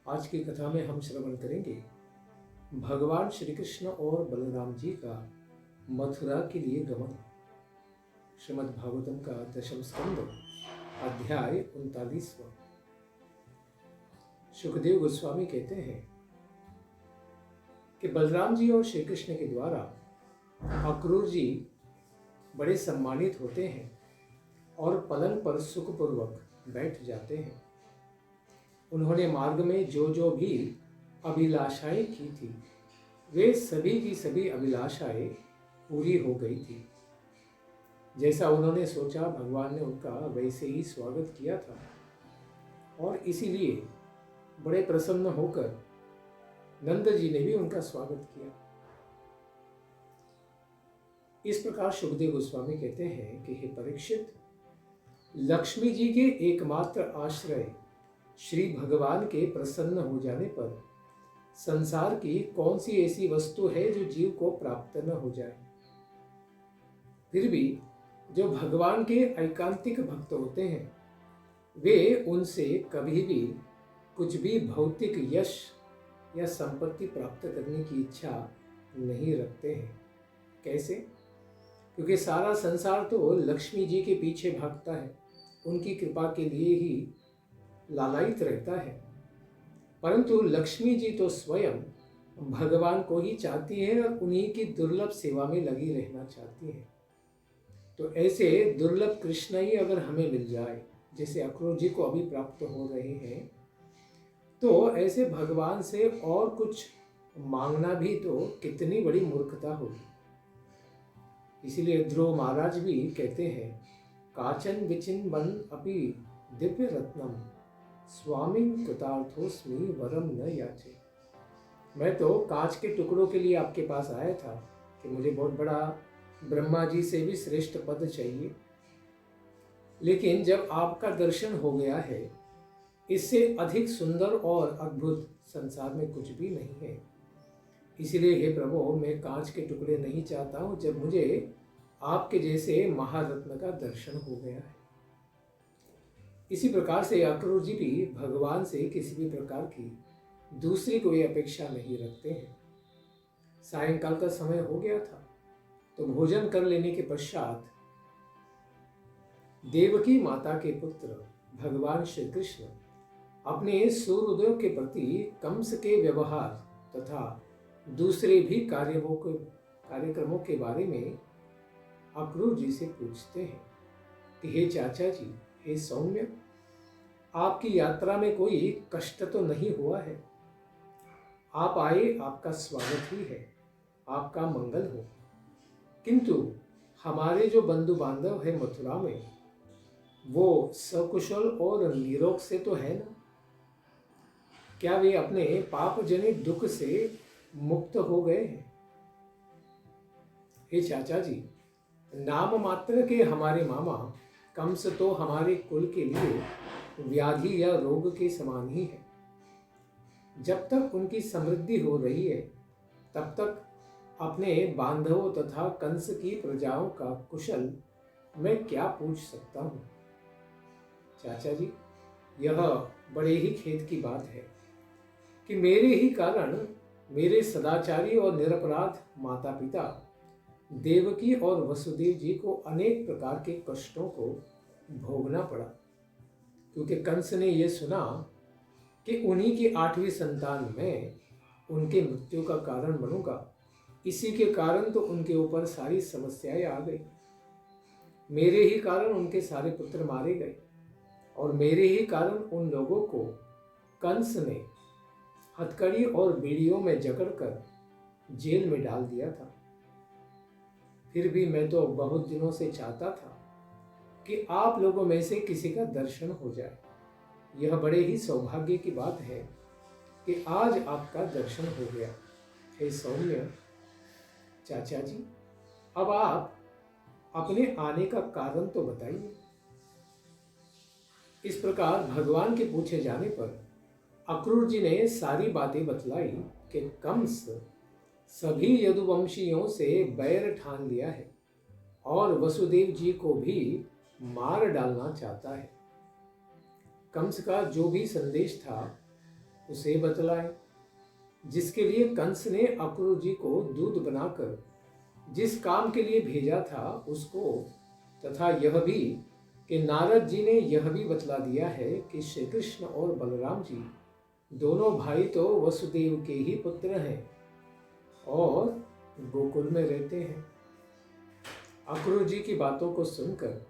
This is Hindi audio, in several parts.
आज की कथा में हम श्रवण करेंगे भगवान श्री कृष्ण और बलराम जी का मथुरा के लिए गमन। श्रीमद् भागवतम का दशम स्कंद, अध्याय 39वां। सुखदेव गोस्वामी कहते हैं कि बलराम जी और श्री कृष्ण के द्वारा अक्रूर जी बड़े सम्मानित होते हैं और पलंग पर सुखपूर्वक बैठ जाते हैं। उन्होंने मार्ग में जो भी अभिलाषाएं की थी, वे सभी की सभी अभिलाषाएं पूरी हो गई थी। जैसा उन्होंने सोचा, भगवान ने उनका वैसे ही स्वागत किया था और इसीलिए बड़े प्रसन्न होकर नंद जी ने भी उनका स्वागत किया। इस प्रकार सुखदेव गोस्वामी कहते हैं कि हे परीक्षित, लक्ष्मी जी के एकमात्र आश्रय श्री भगवान के प्रसन्न हो जाने पर संसार की कौन सी ऐसी वस्तु है जो जीव को प्राप्त न हो जाए। फिर भी जो भगवान के एकांतिक भक्त होते हैं, वे उनसे कभी भी कुछ भी भौतिक यश या संपत्ति प्राप्त करने की इच्छा नहीं रखते हैं। कैसे? क्योंकि सारा संसार तो लक्ष्मी जी के पीछे भागता है, उनकी कृपा के लिए ही लालायित रहता है। परंतु लक्ष्मी जी तो स्वयं भगवान को ही चाहती है और उन्हीं की दुर्लभ सेवा में लगी रहना चाहती है। तो ऐसे दुर्लभ कृष्ण ही अगर हमें मिल जाए, जैसे अक्रूर जी को अभी प्राप्त हो रहे हैं, तो ऐसे भगवान से और कुछ मांगना भी तो कितनी बड़ी मूर्खता होगी। इसीलिए ध्रुव महाराज भी कहते हैं, काचन विचिन बन अपि दिव्य रत्नम स्वामी कृतार्थोस्मि वरम न याचे। मैं तो कांच के टुकड़ों के लिए आपके पास आया था कि मुझे बहुत बड़ा ब्रह्मा जी से भी श्रेष्ठ पद चाहिए, लेकिन जब आपका दर्शन हो गया है, इससे अधिक सुंदर और अद्भुत संसार में कुछ भी नहीं है। इसलिए हे प्रभु, मैं कांच के टुकड़े नहीं चाहता हूँ, जब मुझे आपके जैसे महारत्न का दर्शन हो गया है। इसी प्रकार से अक्रूर जी भी भगवान से किसी भी प्रकार की दूसरी कोई अपेक्षा नहीं रखते हैं। सायंकाल का समय हो गया था, तो भोजन कर लेने के पश्चात देवकी माता के पुत्र भगवान श्री कृष्ण अपने सूर्योदय के प्रति कंस के व्यवहार तथा दूसरे भी कार्यक्रमों के बारे में अक्रूर जी से पूछते हैं कि हे चाचा जी, हे सौम्य, आपकी यात्रा में कोई कष्ट तो नहीं हुआ है? आप आए, आपका स्वागत ही है, आपका मंगल हो। किंतु हमारे जो बंधु बांधव है मथुरा में, वो सकुशल और निरोग से तो है ना? क्या वे अपने पाप जनित दुख से मुक्त हो गए हैं? हे चाचा जी, नाम मात्र के हमारे मामा कंस तो हमारे कुल के लिए व्याधि या रोग के समान ही है। जब तक उनकी समृद्धि हो रही है, तब तक अपने बांधवों तथा कंस की प्रजाओं का कुशल मैं क्या पूछ सकता हूँ। चाचा जी, यह बड़े ही खेद की बात है कि मेरे ही कारण मेरे सदाचारी और निरपराध माता पिता देवकी और वसुदेव जी को अनेक प्रकार के कष्टों को भोगना पड़ा, क्योंकि कंस ने यह सुना कि उन्हीं की 8वीं संतान में उनके मृत्यु का कारण बनूंगा। इसी के कारण तो उनके ऊपर सारी समस्याएं आ गई। मेरे ही कारण उनके सारे पुत्र मारे गए और मेरे ही कारण उन लोगों को कंस ने हथकड़ी और बेड़ियों में जकड़कर जेल में डाल दिया था। फिर भी मैं तो बहुत दिनों से चाहता था कि आप लोगों में से किसी का दर्शन हो जाए। यह बड़े ही सौभाग्य की बात है कि आज आपका दर्शन हो गया। हे सौम्य चाचा जी, अब आप अपने आने का कारण तो बताइए। इस प्रकार भगवान के पूछे जाने पर अक्रूर जी ने सारी बातें बतलाई कि कंस सभी यदुवंशियों से बैर ठान लिया है और वसुदेव जी को भी मार डालना चाहता है। कंस का जो भी संदेश था उसे बतलाएं। जिसके लिए कंस ने अक्रूर जी को दूध बनाकर जिस काम के लिए भेजा था उसको, तथा यह भी कि नारद जी ने यह भी बतला दिया है कि श्री कृष्ण और बलराम जी दोनों भाई तो वसुदेव के ही पुत्र हैं और गोकुल में रहते हैं। अक्रूर जी की बातों को सुनकर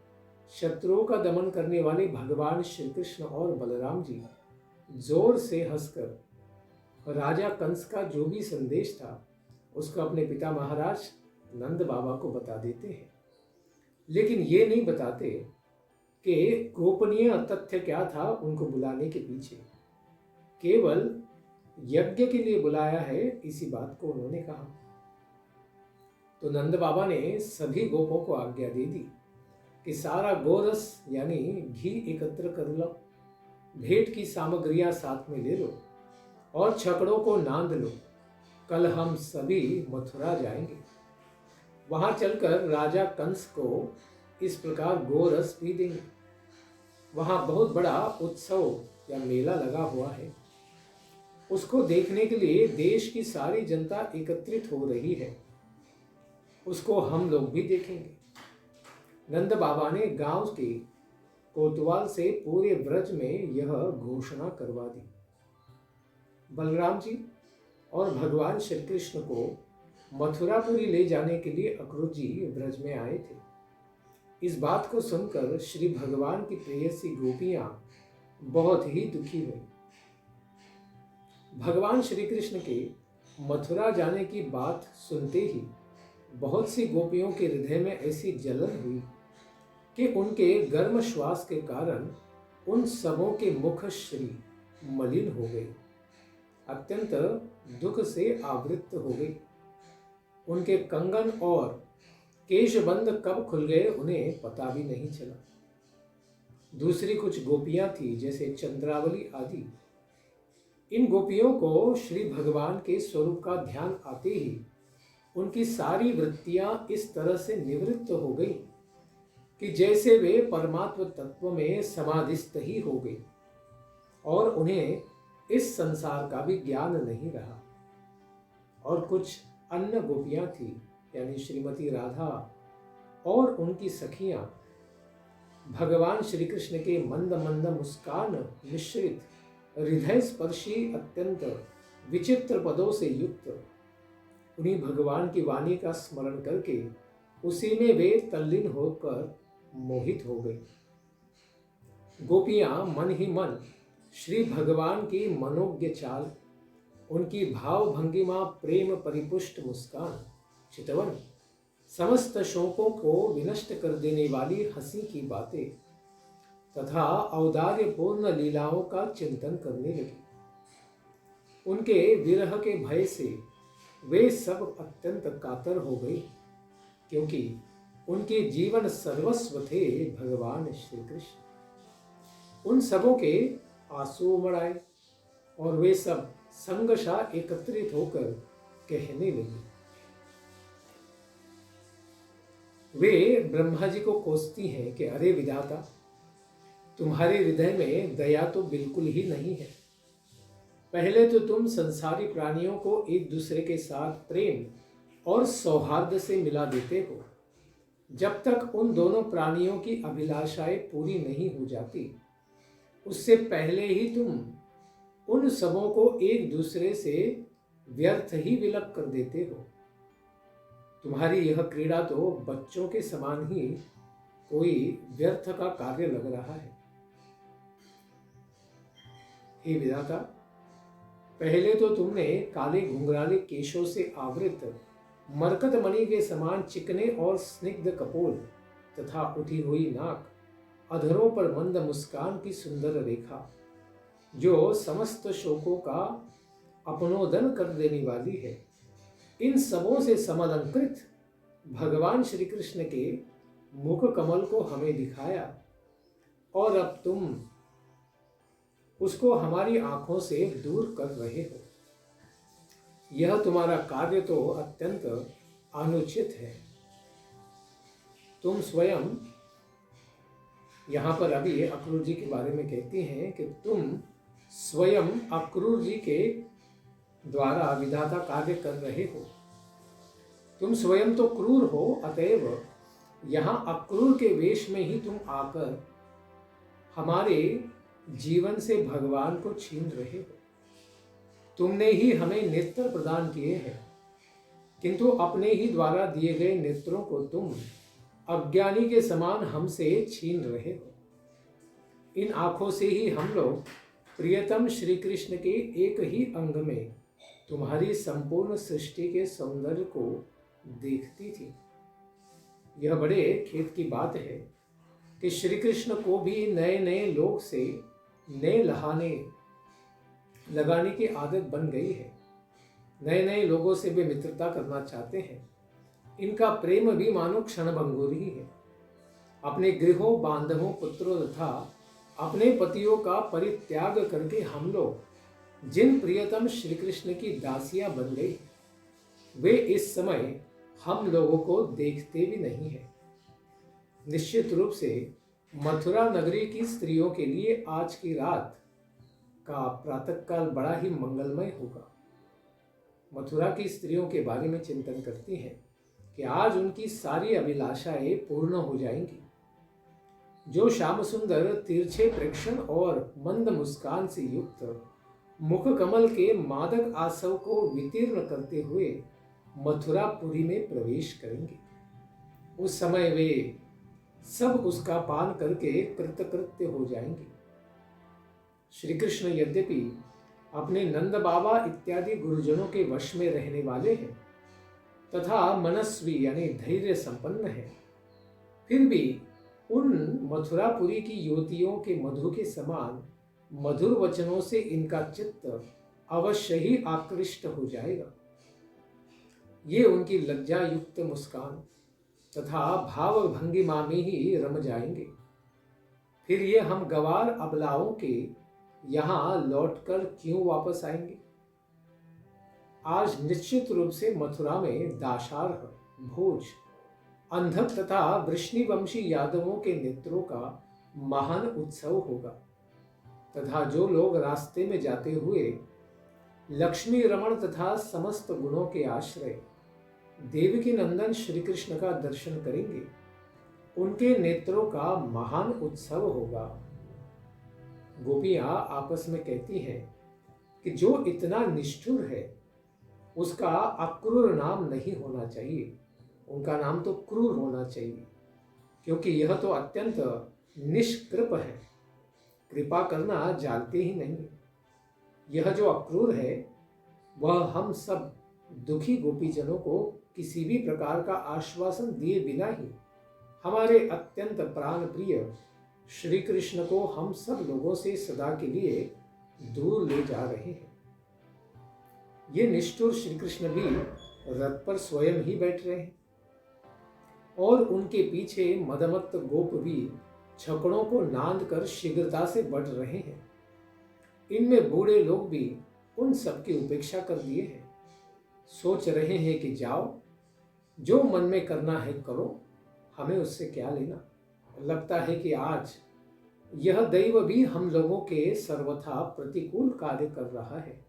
शत्रुओं का दमन करने वाले भगवान श्री कृष्ण और बलराम जी जोर से हंसकर राजा कंस का जो भी संदेश था उसको अपने पिता महाराज नंद बाबा को बता देते हैं, लेकिन ये नहीं बताते कि गोपनीय तथ्य क्या था उनको बुलाने के पीछे। केवल यज्ञ के लिए बुलाया है, इसी बात को उन्होंने कहा। तो नंद बाबा ने सभी गोपों को आज्ञा दे दी कि सारा गोरस यानी घी एकत्र कर लो, भेंट की सामग्रियां साथ में ले लो और छकड़ों को नांद लो। कल हम सभी मथुरा जाएंगे। वहां चलकर राजा कंस को इस प्रकार गोरस पी देंगे। वहां बहुत बड़ा उत्सव या मेला लगा हुआ है, उसको देखने के लिए देश की सारी जनता एकत्रित हो रही है। उसको हम लोग भी देखेंगे। नंद बाबा ने गांव के कोतवाल से पूरे ब्रज में यह घोषणा करवा दी। बलराम जी और भगवान श्री कृष्ण को मथुरापुरी ले जाने के लिए अक्रूर जी ब्रज में आए थे। इस बात को सुनकर श्री भगवान की प्रेयसी गोपियां बहुत ही दुखी हुई। भगवान श्री कृष्ण के मथुरा जाने की बात सुनते ही बहुत सी गोपियों के हृदय में ऐसी जलन हुई कि उनके गर्म श्वास के कारण उन सबों के मुख श्री मलिन हो गए, अत्यंत दुख से आवृत हो गई। उनके कंगन और केशबंद कब खुल गए उन्हें पता भी नहीं चला। दूसरी कुछ गोपियां थी जैसे चंद्रावली आदि। इन गोपियों को श्री भगवान के स्वरूप का ध्यान आते ही उनकी सारी वृत्तियां इस तरह से निवृत्त हो गई कि जैसे वे परमात्म तत्व में समाधिस्थ ही हो गई और उन्हें इस संसार का भी ज्ञान नहीं रहा। और कुछ अन्य गोपियां थी यानी श्रीमती राधा और उनकी सखियां भगवान श्री कृष्ण के मंद मंद मुस्कान मिश्रित हृदय स्पर्शी अत्यंत विचित्र पदों से युक्त उन्हीं भगवान की वाणी का स्मरण करके उसी में वे तल्लीन होकर मोहित हो गई। गोपियां मन ही मन श्री भगवान की मनोज्ञ चाल, उनकी भाव भंगिमा, प्रेम परिपुष्ट मुस्कान, चितवन, समस्त शोकों को विनष्ट कर देने वाली हंसी की बातें तथा औदार्यपूर्ण लीलाओं का चिंतन करने लगी। उनके विरह के भय से वे सब अत्यंत कातर हो गई, क्योंकि उनके जीवन सर्वस्व थे भगवान श्री कृष्ण। उन सबों के आंसू उमड़ आए और वे सब संगशा एकत्रित होकर कहने लगी। वे ब्रह्मा जी को कोसती हैं कि अरे विधाता, तुम्हारे हृदय में दया तो बिल्कुल ही नहीं है। पहले तो तुम संसारी प्राणियों को एक दूसरे के साथ प्रेम और सौहार्द से मिला देते हो। जब तक उन दोनों प्राणियों की अभिलाषाएं पूरी नहीं हो जाती, उससे पहले ही तुम उन सबों को एक दूसरे से व्यर्थ ही विलग कर देते हो। तुम्हारी यह क्रीड़ा तो बच्चों के समान ही कोई व्यर्थ का कार्य लग रहा है। हे विधाता, पहले तो तुमने काले घुंघराले केशों से आवृत मरकत मणि के समान चिकने और स्निग्ध कपोल तथा उठी हुई नाक, अधरों पर मंद मुस्कान की सुंदर रेखा, जो समस्त शोकों का अपनोदन कर देने वाली है, इन सबों से समलंकृत भगवान श्री कृष्ण के मुख कमल को हमें दिखाया और अब तुम उसको हमारी आंखों से दूर कर रहे हो। यह तुम्हारा कार्य तो अत्यंत अनुचित है। तुम स्वयं, यहाँ पर अभी अक्रूर जी के बारे में कहती हैं कि तुम स्वयं अक्रूर जी के द्वारा विधाता कार्य कर रहे हो। तुम स्वयं तो क्रूर हो, अतएव यहाँ अक्रूर के वेश में ही तुम आकर हमारे जीवन से भगवान को छीन रहे हो। तुमने ही हमें नेत्र प्रदान किए हैं, किंतु अपने ही द्वारा दिए गए नेत्रों को तुम अज्ञानी के समान हमसे छीन रहे हो। इन आंखों से ही हम लोग प्रियतम श्री कृष्ण के एक ही अंग में तुम्हारी संपूर्ण सृष्टि के सौंदर्य को देखती थी। यह बड़े खेद की बात है कि श्री कृष्ण को भी नए नए लोग से नए लहाने लगाने की आदत बन गई है। नए नए लोगों से वे मित्रता करना चाहते हैं। इनका प्रेम भी मानो क्षणभंगुर ही है। अपने गृहों, बांधवों, पुत्रों तथा अपने पतियों का परित्याग करके हम लोग जिन प्रियतम श्री कृष्ण की दासियां बन गई, वे इस समय हम लोगों को देखते भी नहीं है। निश्चित रूप से मथुरा नगरी की स्त्रियों के लिए आज की रात का प्रातःकाल बड़ा ही मंगलमय होगा। मथुरा की स्त्रियों के बारे में चिंतन करती हैं कि आज उनकी सारी अभिलाषाएं पूर्ण हो जाएंगी। जो श्याम सुंदर तिरछे प्रेक्षण और मंद मुस्कान से युक्त मुख कमल के मादक आसव को वितीर्ण करते हुए मथुरापुरी में प्रवेश करेंगे, उस समय वे सब उसका पान करके कृतकृत्य हो जाएंगे। श्री कृष्ण यद्यपि अपने नंद बाबा इत्यादि गुरुजनों के वश में रहने वाले हैं तथा मनस्वी यानी धैर्य संपन्न है, फिर भी उन मथुरापुरी की युवतियों के मधु के समान मधुर वचनों से इनका चित्त अवश्य ही आकृष्ट हो जाएगा। ये उनकी लज्जा युक्त मुस्कान तथा भाव भंगिमा में ही रम जाएंगे। फिर ये हम गवार अबलाओं के यहाँ लौटकर क्यों वापस आएंगे? आज निश्चित रूप से मथुरा में दाशार्ह, भोज, अंधक तथा वृष्णिवंशी यादवों के नेत्रों का महान उत्सव होगा तथा जो लोग रास्ते में जाते हुए लक्ष्मी रमण तथा समस्त गुणों के आश्रय देवकी नंदन श्री कृष्ण का दर्शन करेंगे, उनके नेत्रों का महान उत्सव होगा। गोपियां आपस में कहती हैं कि जो इतना निष्ठुर है उसका अक्रूर नाम नहीं होना चाहिए, उनका नाम तो क्रूर होना चाहिए, क्योंकि यह तो अत्यंत निष्कृप है, कृपा करना जानते ही नहीं। यह जो अक्रूर है वह हम सब दुखी गोपीजनों को किसी भी प्रकार का आश्वासन दिए बिना ही हमारे अत्यंत प्राण प्रिय श्री कृष्ण को हम सब लोगों से सदा के लिए दूर ले जा रहे हैं। ये निष्ठुर श्री कृष्ण भी रथ पर स्वयं ही बैठ रहे हैं और उनके पीछे मदमत्त गोप भी छकड़ों को नांद कर शीघ्रता से बढ़ रहे हैं। इनमें बूढ़े लोग भी उन सब की उपेक्षा कर दिए हैं, सोच रहे हैं कि जाओ, जो मन में करना है करो, हमें उससे क्या लेना। लगता है कि आज यह दैव भी हम लोगों के सर्वथा प्रतिकूल कार्य कर रहा है।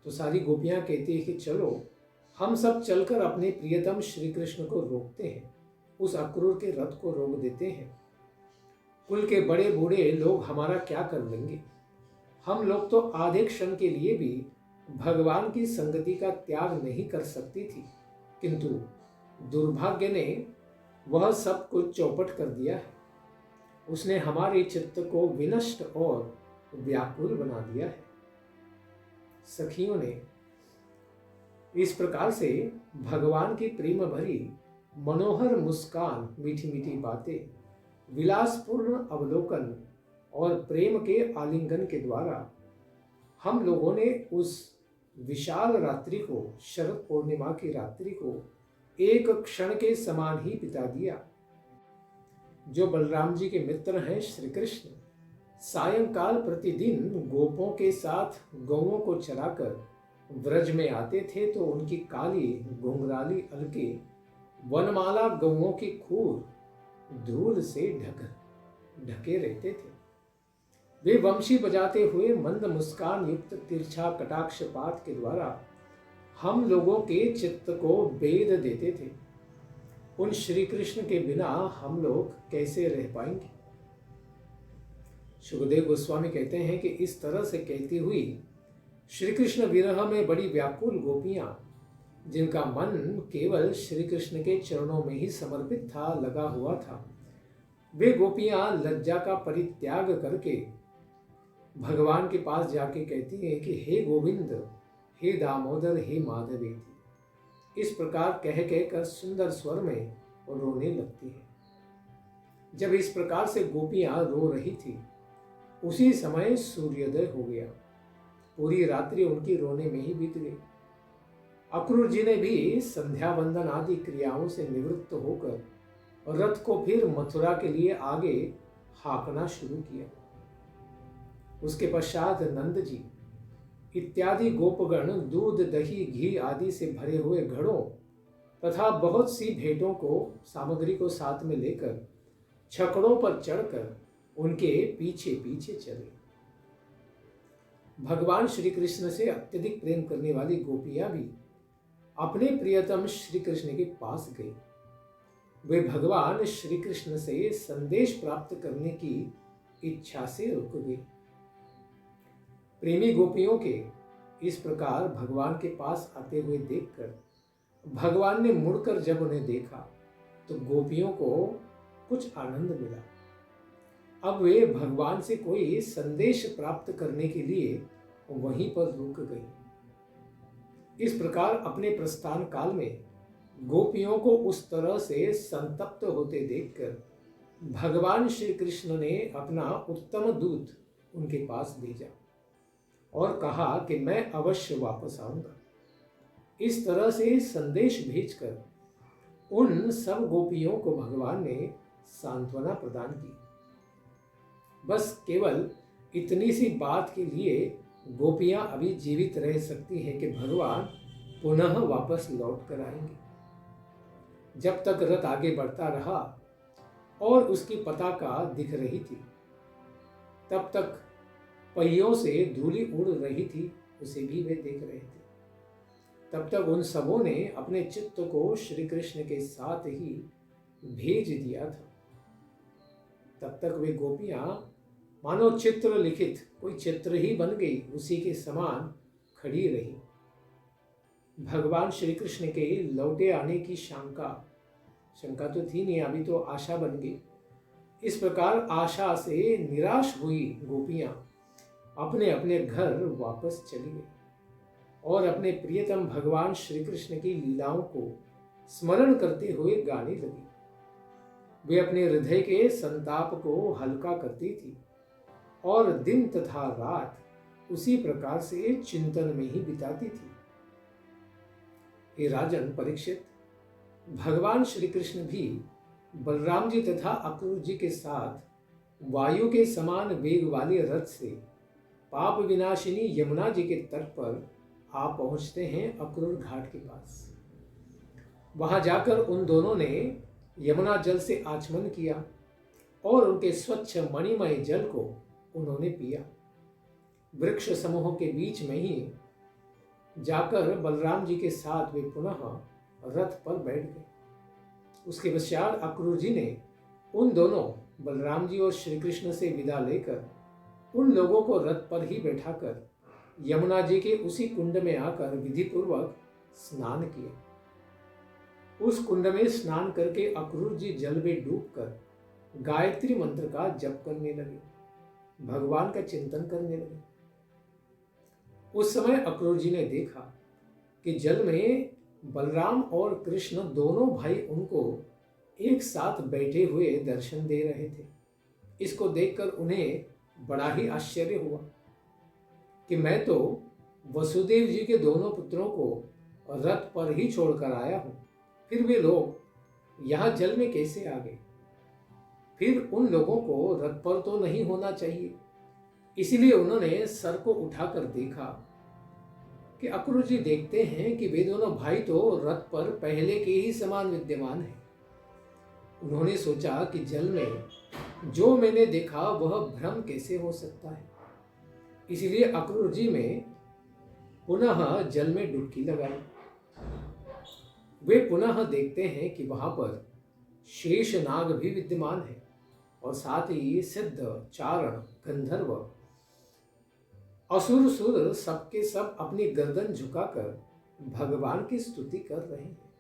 तो सारी गोपियां कहती है कि चलो हम सब चलकर अपने प्रियतम श्री कृष्ण को रोकते हैं, उस अक्रूर के रथ को रोक देते हैं। कुल के बड़े बूढ़े लोग हमारा क्या कर लेंगे? हम लोग तो आधे क्षण के लिए भी भगवान की संगति का त्याग नहीं कर सकती थी, किंतु दुर्भाग्य ने वह सब कुछ चौपट कर दिया है। उसने हमारे चित्त को विनष्ट और व्याकुल बना दिया है। सखियों ने इस प्रकार से भगवान की प्रेम भरी मनोहर मुस्कान, मीठी मीठी बातें, विलासपूर्ण अवलोकन और प्रेम के आलिंगन के द्वारा हम लोगों ने उस विशाल रात्रि को, शरद पूर्णिमा की रात्रि को एक क्षण के समान ही बिता दिया। जो बलराम जी के मित्र हैं श्री कृष्ण, सायंकाल प्रतिदिन गोपों के साथ गौओं को चराकर व्रज में आते थे, तो उनकी काली घुंघराली अलके वनमाला गौओं की खूर धूल से ढके रहते थे। वे वंशी बजाते हुए मंद मुस्कान युक्त तिरछा कटाक्षपात के द्वारा हम लोगों के चित्त को बेद देते थे। उन श्री कृष्ण के बिना हम लोग कैसे रह पाएंगे। सुखदेव गोस्वामी कहते हैं कि इस तरह से कहती हुई श्री कृष्ण विरह में बड़ी व्याकुल गोपियां, जिनका मन केवल श्री कृष्ण के चरणों में ही समर्पित था, लगा हुआ था, वे गोपियां लज्जा का परित्याग करके भगवान के पास जाके कहती हैं कि हे गोविंद, हे दामोदर, हे माधवेति। इस प्रकार कह कहकर सुंदर स्वर में रोने लगती है। जब इस प्रकार से गोपियां रो रही थी, उसी समय सूर्योदय हो गया। पूरी रात्रि उनकी रोने में ही बीत गई। अक्रूर जी ने भी संध्या वंदन आदि क्रियाओं से निवृत्त होकर रथ को फिर मथुरा के लिए आगे हाँकना शुरू किया। उसके पश्चात नंद जी इत्यादि गोपगण दूध, दही, घी आदि से भरे हुए घड़ों तथा बहुत सी भेंटों को, सामग्री को साथ में लेकर छकड़ों पर चढ़कर उनके पीछे पीछे चले। भगवान श्री कृष्ण से अत्यधिक प्रेम करने वाली गोपियां भी अपने प्रियतम श्री कृष्ण के पास गई। वे भगवान श्री कृष्ण से संदेश प्राप्त करने की इच्छा से रुक गई। प्रेमी गोपियों के इस प्रकार भगवान के पास आते हुए देखकर भगवान ने मुड़कर जब उन्हें देखा तो गोपियों को कुछ आनंद मिला। अब वे भगवान से कोई संदेश प्राप्त करने के लिए वहीं पर रुक गई। इस प्रकार अपने प्रस्थान काल में गोपियों को उस तरह से संतप्त होते देखकर भगवान श्री कृष्ण ने अपना उत्तम दूत उनके पास भेजा और कहा कि मैं अवश्य वापस आऊंगा। इस तरह से संदेश भेजकर उन सब गोपियों को भगवान ने सांत्वना प्रदान की। बस केवल इतनी सी बात के लिए गोपियां अभी जीवित रह सकती हैं कि भगवान पुनः वापस लौट कर आएंगे। जब तक रथ आगे बढ़ता रहा और उसकी पताका दिख रही थी, तब तक पहियों से धूली उड़ रही थी, उसे भी वे देख रहे थे। तब तक उन सबों ने अपने चित्त को श्री कृष्ण के साथ ही भेज दिया था। तब तक वे गोपियां मानो चित्र लिखित कोई चित्र ही बन गई, उसी के समान खड़ी रही। भगवान श्री कृष्ण के लौटे आने की शंका तो थी नहीं, अभी तो आशा बन गई। इस प्रकार आशा से निराश हुई गोपियां अपने अपने घर वापस चली गई और अपने प्रियतम भगवान श्री कृष्ण की लीलाओं को स्मरण करते हुए गाने लगी। वे अपने हृदय के संताप को हल्का करती थी और दिन तथा रात उसी प्रकार से चिंतन में ही बिताती थी। हे राजन परीक्षित, भगवान श्री कृष्ण भी बलराम जी तथा अक्रूर जी के साथ वायु के समान वेग वाले रथ से पाप विनाशिनी यमुना जी के तट पर आ पहुंचते हैं अक्रूर घाट के पास। वहां जाकर उन दोनों ने यमुना जल से आचमन किया और उनके स्वच्छ मणिमय जल को उन्होंने पिया। वृक्ष समूह के बीच में ही जाकर बलराम जी के साथ वे पुनः रथ पर बैठ गए। उसके पश्चात अक्रूर जी ने उन दोनों बलराम जी और श्री कृष्ण से विदा लेकर उन लोगों को रथ पर ही बैठाकर यमुना जी के उसी कुंड में आकर विधि पूर्वक स्नान किया। उस कुंड में स्नान करके अक्रूर जी जल में डूबकर गायत्री मंत्र का जप करने लगे, भगवान का चिंतन करने लगे। उस समय अक्रूर जी ने देखा कि जल में बलराम और कृष्ण दोनों भाई उनको एक साथ बैठे हुए दर्शन दे रहे थे। इसको देखकर उन्हें बड़ा ही आश्चर्य हुआ कि मैं तो वसुदेव जी के दोनों पुत्रों को रथ पर ही छोड़कर आया हूं, फिर वे लोग यहां जल में कैसे आ गए? फिर उन लोगों को रथ पर तो नहीं होना चाहिए। इसीलिए उन्होंने सर को उठाकर देखा कि अक्रूर जी देखते हैं कि वे दोनों भाई तो रथ पर पहले के ही समान विद्यमान हैं। उन्होंने सोचा कि जल में जो मैंने देखा वह भ्रम कैसे हो सकता है। इसलिए अक्रूर जी ने पुनः जल में डुबकी लगाई। वे पुनः देखते हैं कि वहां पर शेष नाग भी विद्यमान है और साथ ही सिद्ध, चारण, गंधर्व, असुर सुर सबके सब अपनी गर्दन झुकाकर भगवान की स्तुति कर रहे हैं।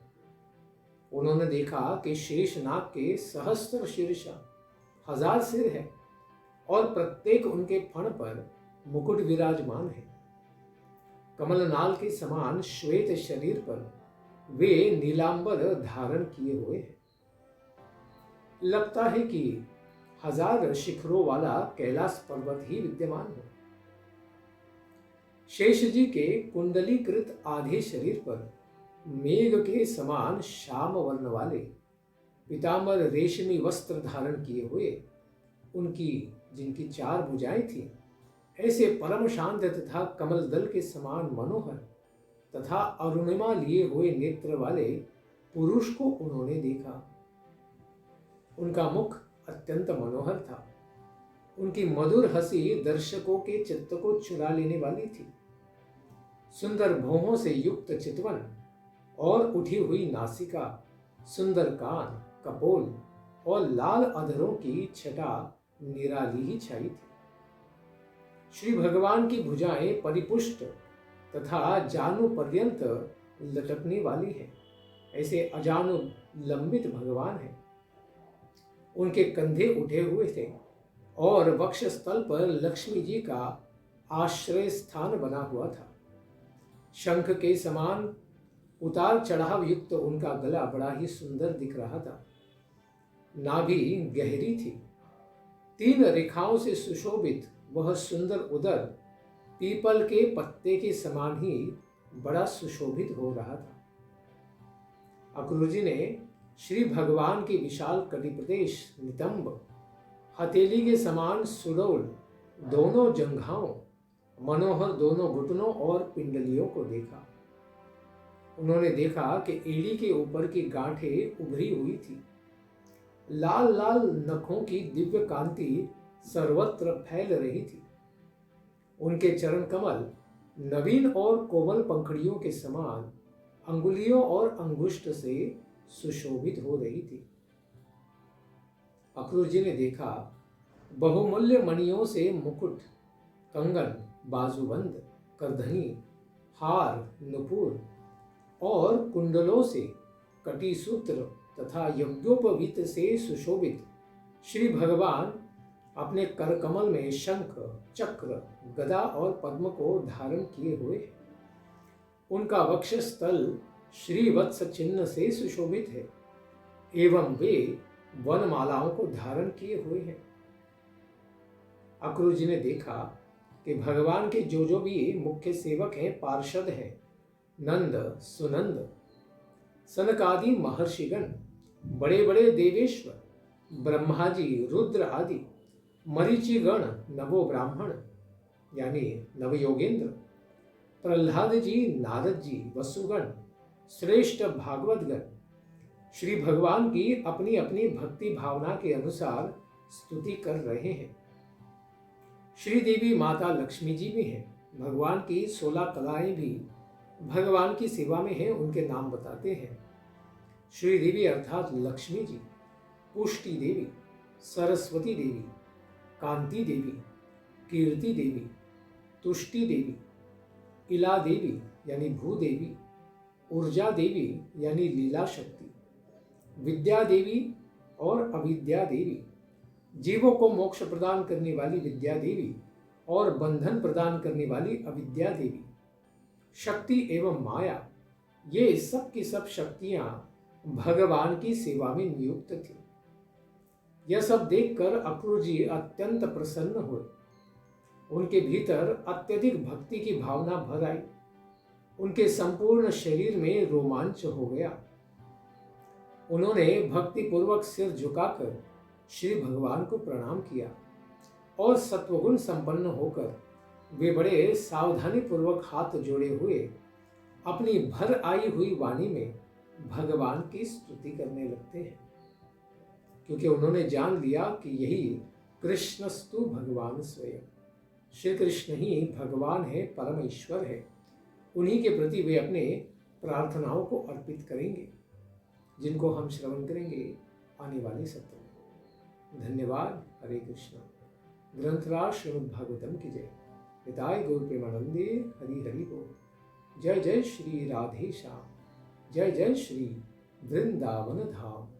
उन्होंने देखा कि शेष नाग के सहस्त्र शीर्ष, 1000 सिर है और प्रत्येक उनके फण पर मुकुट विराजमान है। कमलनाल के समान श्वेत शरीर पर वे नीलांबर धारण किए हुए हैं। लगता है कि 1000 शिखरों वाला कैलाश पर्वत ही विद्यमान हो। शेष जी के कुंडलीकृत आधे शरीर पर मेघ के समान श्याम वर्ण वाले पीतांबर रेशमी वस्त्र धारण किए हुए उनकी जिनकी 4 भुजाएं थीं, ऐसे परम शांत तथा कमल दल के समान मनोहर तथा अरुणिमा लिए हुए नेत्र वाले पुरुष को उन्होंने देखा। उनका मुख अत्यंत मनोहर था। उनकी मधुर हंसी दर्शकों के चित्त को चुरा लेने वाली थी। सुंदर भौहों से युक्त चितवन और उठी हुई नासिका, सुंदर कान, कपोल और लाल अधरों की छटा निराली ही छाई थी। श्री भगवान की भुजाएं परिपुष्ट तथा जानु पर्यंत लटकने वाली है। ऐसे अजानु लंबित भगवान है। उनके कंधे उठे हुए थे और वक्षस्थल पर लक्ष्मी जी का आश्रय स्थान बना हुआ था। शंख के समान उतार चढ़ाव युक्त उनका गला बड़ा ही सुंदर दिख रहा था। नाभि गहरी थी। 3 रेखाओं से सुशोभित वह सुंदर उदर पीपल के पत्ते के समान ही बड़ा सुशोभित हो रहा था। अक्रूर जी ने श्री भगवान के विशाल कटिप्रदेश, नितंब, हथेली के समान सुडौल दोनों जंघाओं, मनोहर दोनों घुटनों और पिंडलियों को देखा। उन्होंने देखा कि एड़ी के ऊपर की गांठें उभरी हुई थी। लाल लाल नखों की दिव्य कांति सर्वत्र फैल रही थी। उनके चरण कमल नवीन और कोमल पंखड़ियों के समान अंगुलियों और अंगुष्ठ से सुशोभित हो रही थी। अक्रूर जी ने देखा बहुमूल्य मणियों से मुकुट, कंगन, बाजूबंद, करधनी, हार, नुपुर और कुंडलों से कटी सूत्र तथा यज्ञोपवीत से सुशोभित श्री भगवान अपने कर कमल में शंख, चक्र, गदा और पद्म को धारण किए हुए हैं। उनका वक्षस्थल श्रीवत्स चिन्ह से सुशोभित है एवं वे वनमालाओं को धारण किए हुए हैं। अक्रूर जी ने देखा कि भगवान के जो भी मुख्य सेवक हैं, पार्षद हैं, नंद, सुनंद, सनकादि महर्षिगण, बड़े बड़े देवेश्वर, ब्रह्मा जी, रुद्र आदि, मरीचिगण, नवो ब्राह्मण यानी नवयोगेंद्र, प्रहलाद जी, नारद जी, वसुगण, श्रेष्ठ भागवतगण श्री भगवान की अपनी अपनी भक्ति भावना के अनुसार स्तुति कर रहे हैं। श्री देवी माता लक्ष्मी जी भी हैं। भगवान की 16 कलाएं भी भगवान की सेवा में हैं। उनके नाम बताते हैं। श्री देवी अर्थात लक्ष्मी जी, पुष्टि देवी, सरस्वती देवी, कांति देवी, कीर्ति देवी, तुष्टि देवी, इला देवी यानी भूदेवी, ऊर्जा देवी यानी लीला शक्ति, विद्या देवी और अविद्या देवी, जीवों को मोक्ष प्रदान करने वाली विद्या देवी और बंधन प्रदान करने वाली अविद्या देवी, शक्ति एवं माया, ये सब की सब शक्तियां भगवान की सेवा में नियुक्त थी। यह सब देखकर अक्रूर जी अत्यंत प्रसन्न हुए। उनके भीतर अत्यधिक भक्ति की भावना भर आई। उनके संपूर्ण शरीर में रोमांच हो गया। उन्होंने भक्ति पूर्वक सिर झुकाकर श्री भगवान को प्रणाम किया और सत्वगुण संपन्न होकर वे बड़े सावधानी पूर्वक हाथ जोड़े हुए अपनी भर आई हुई वाणी में भगवान की स्तुति करने लगते हैं। क्योंकि उन्होंने जान लिया कि यही कृष्णस्तु भगवान स्वयं, श्री कृष्ण ही भगवान है, परम ईश्वर है। उन्हीं के प्रति वे अपने प्रार्थनाओं को अर्पित करेंगे, जिनको हम श्रवण करेंगे आने वाले सत्र में। धन्यवाद। हरे कृष्णा। ग्रंथराज श्रीमद् भागवतम की जय। हिताय गौर प्रेमानंदे। हरि हरि बोल। जय जय श्री राधे श्याम। जय जय श्री वृंदावन धाम।